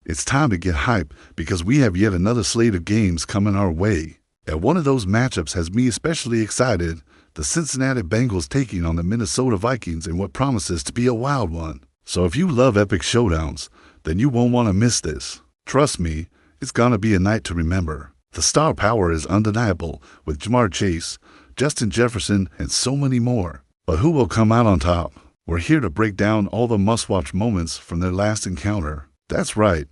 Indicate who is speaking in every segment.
Speaker 1: It's time to get hype because we have yet another slate of games coming our way. And one of those matchups has me especially excited, the Cincinnati Bengals taking on the Minnesota Vikings in what promises to be a wild one. So if you love epic showdowns, then you won't want to miss this. Trust me, it's gonna be a night to remember. The star power is undeniable with Jamar Chase, Justin Jefferson, and so many more. But who will come out on top? We're here to break down all the must-watch moments from their last encounter. That's right,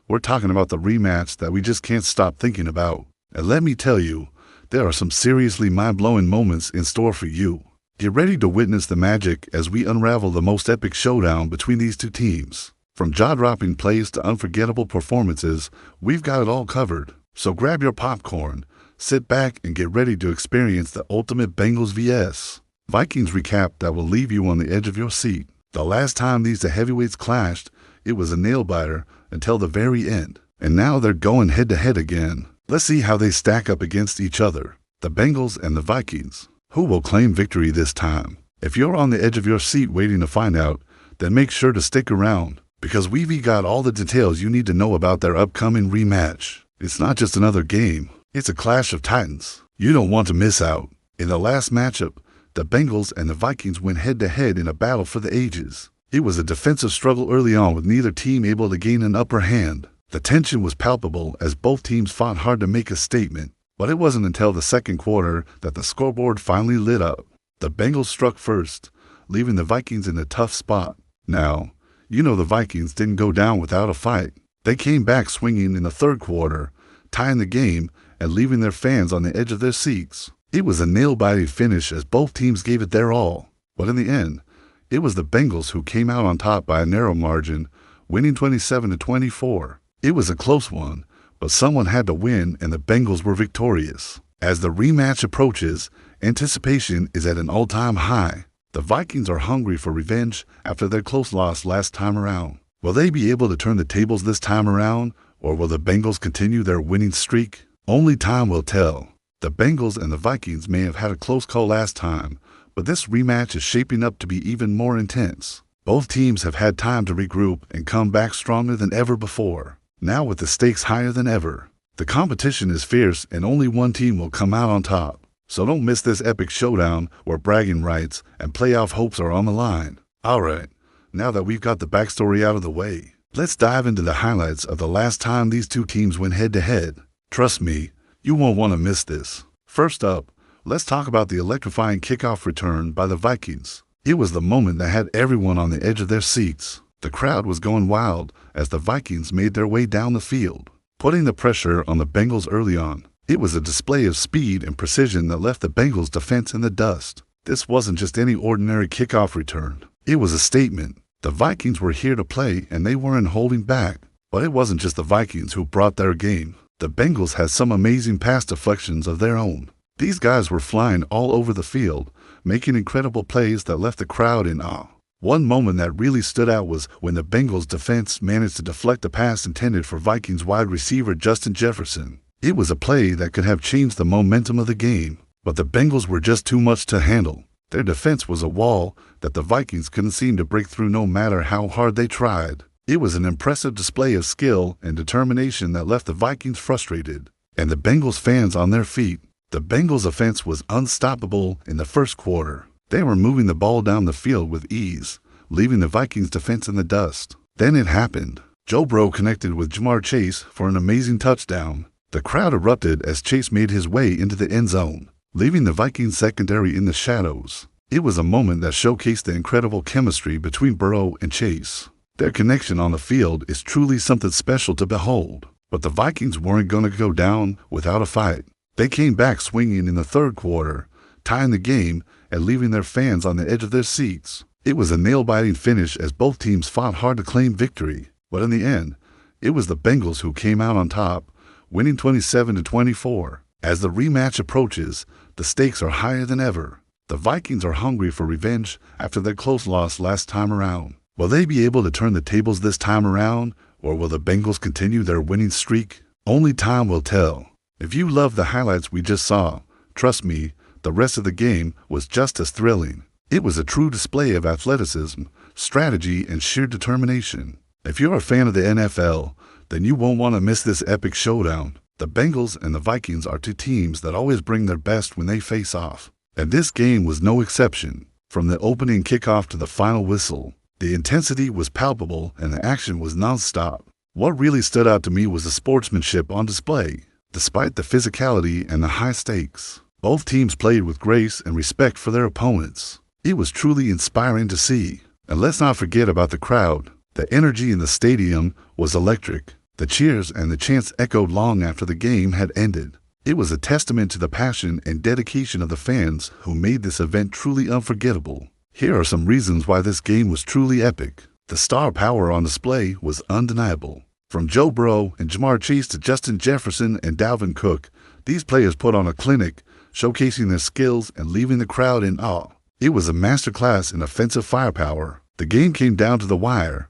Speaker 1: we're talking about the rematch that we just can't stop thinking about. And let me tell you, there are some seriously mind-blowing moments in store for you. Get ready to witness the magic as we unravel the most epic showdown between these two teams. From jaw-dropping plays to unforgettable performances, we've got it all covered. So grab your popcorn, sit back, and get ready to experience the ultimate Bengals vs. Vikings recap that will leave you on the edge of your seat. The last time these heavyweights clashed, it was a nail-biter until the very end. And now they're going head-to-head again. Let's see how they stack up against each other. The Bengals and the Vikings. Who will claim victory this time? If you're on the edge of your seat waiting to find out, then make sure to stick around, because we've got all the details you need to know about their upcoming rematch. It's not just another game, it's a clash of titans. You don't want to miss out. In the last matchup, the Bengals and the Vikings went head-to-head in a battle for the ages. It was a defensive struggle early on with neither team able to gain an upper hand. The tension was palpable as both teams fought hard to make a statement, but it wasn't until the second quarter that the scoreboard finally lit up. The Bengals struck first, leaving the Vikings in a tough spot. Now, you know the Vikings didn't go down without a fight. They came back swinging in the third quarter, tying the game and leaving their fans on the edge of their seats. It was a nail-biting finish as both teams gave it their all. But in the end, it was the Bengals who came out on top by a narrow margin, winning 27-24. It was a close one, but someone had to win and the Bengals were victorious. As the rematch approaches, anticipation is at an all-time high. The Vikings are hungry for revenge after their close loss last time around. Will they be able to turn the tables this time around, or will the Bengals continue their winning streak? Only time will tell. The Bengals and the Vikings may have had a close call last time, but this rematch is shaping up to be even more intense. Both teams have had time to regroup and come back stronger than ever before. Now with the stakes higher than ever, the competition is fierce and only one team will come out on top. So don't miss this epic showdown where bragging rights and playoff hopes are on the line. Alright, now that we've got the backstory out of the way, let's dive into the highlights of the last time these two teams went head-to-head. Trust me, you won't want to miss this. First up, let's talk about the electrifying kickoff return by the Vikings. It was the moment that had everyone on the edge of their seats. The crowd was going wild as the Vikings made their way down the field, putting the pressure on the Bengals early on. It was a display of speed and precision that left the Bengals' defense in the dust. This wasn't just any ordinary kickoff return. It was a statement. The Vikings were here to play and they weren't holding back. But it wasn't just the Vikings who brought their game. The Bengals had some amazing pass deflections of their own. These guys were flying all over the field, making incredible plays that left the crowd in awe. One moment that really stood out was when the Bengals defense managed to deflect a pass intended for Vikings wide receiver Justin Jefferson. It was a play that could have changed the momentum of the game, but the Bengals were just too much to handle. Their defense was a wall that the Vikings couldn't seem to break through no matter how hard they tried. It was an impressive display of skill and determination that left the Vikings frustrated, and the Bengals fans on their feet. The Bengals' offense was unstoppable in the first quarter. They were moving the ball down the field with ease, leaving the Vikings' defense in the dust. Then it happened. Joe Burrow connected with Jamar Chase for an amazing touchdown. The crowd erupted as Chase made his way into the end zone, leaving the Vikings secondary in the shadows. It was a moment that showcased the incredible chemistry between Burrow and Chase. Their connection on the field is truly something special to behold. But the Vikings weren't going to go down without a fight. They came back swinging in the third quarter, tying the game and leaving their fans on the edge of their seats. It was a nail-biting finish as both teams fought hard to claim victory. But in the end, it was the Bengals who came out on top, winning 27-24. As the rematch approaches, the stakes are higher than ever. The Vikings are hungry for revenge after their close loss last time around. Will they be able to turn the tables this time around, or will the Bengals continue their winning streak? Only time will tell. If you love the highlights we just saw, trust me, the rest of the game was just as thrilling. It was a true display of athleticism, strategy, and sheer determination. If you're a fan of the NFL, then you won't want to miss this epic showdown. The Bengals and the Vikings are two teams that always bring their best when they face off. And this game was no exception. From the opening kickoff to the final whistle, the intensity was palpable and the action was nonstop. What really stood out to me was the sportsmanship on display. Despite the physicality and the high stakes, both teams played with grace and respect for their opponents. It was truly inspiring to see. And let's not forget about the crowd. The energy in the stadium was electric. The cheers and the chants echoed long after the game had ended. It was a testament to the passion and dedication of the fans who made this event truly unforgettable. Here are some reasons why this game was truly epic. The star power on display was undeniable. From Joe Burrow and Jamar Chase to Justin Jefferson and Dalvin Cook, these players put on a clinic, showcasing their skills and leaving the crowd in awe. It was a masterclass in offensive firepower. The game came down to the wire,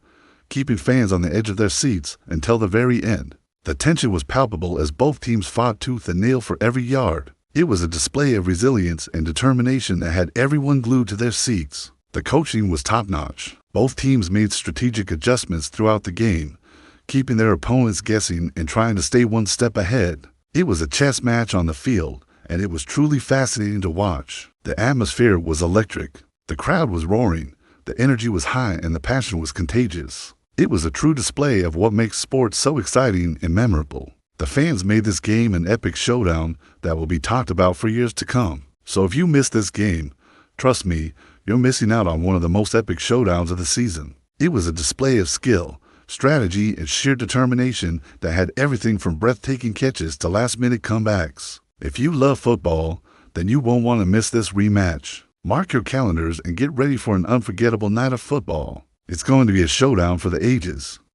Speaker 1: keeping fans on the edge of their seats until the very end. The tension was palpable as both teams fought tooth and nail for every yard. It was a display of resilience and determination that had everyone glued to their seats. The coaching was top-notch. Both teams made strategic adjustments throughout the game, keeping their opponents guessing and trying to stay one step ahead. It was a chess match on the field, and it was truly fascinating to watch. The atmosphere was electric. The crowd was roaring. The energy was high and the passion was contagious. It was a true display of what makes sports so exciting and memorable. The fans made this game an epic showdown that will be talked about for years to come. So if you missed this game, trust me, you're missing out on one of the most epic showdowns of the season. It was a display of skill, strategy, and sheer determination that had everything from breathtaking catches to last-minute comebacks. If you love football, then you won't want to miss this rematch. Mark your calendars and get ready for an unforgettable night of football. It's going to be a showdown for the ages.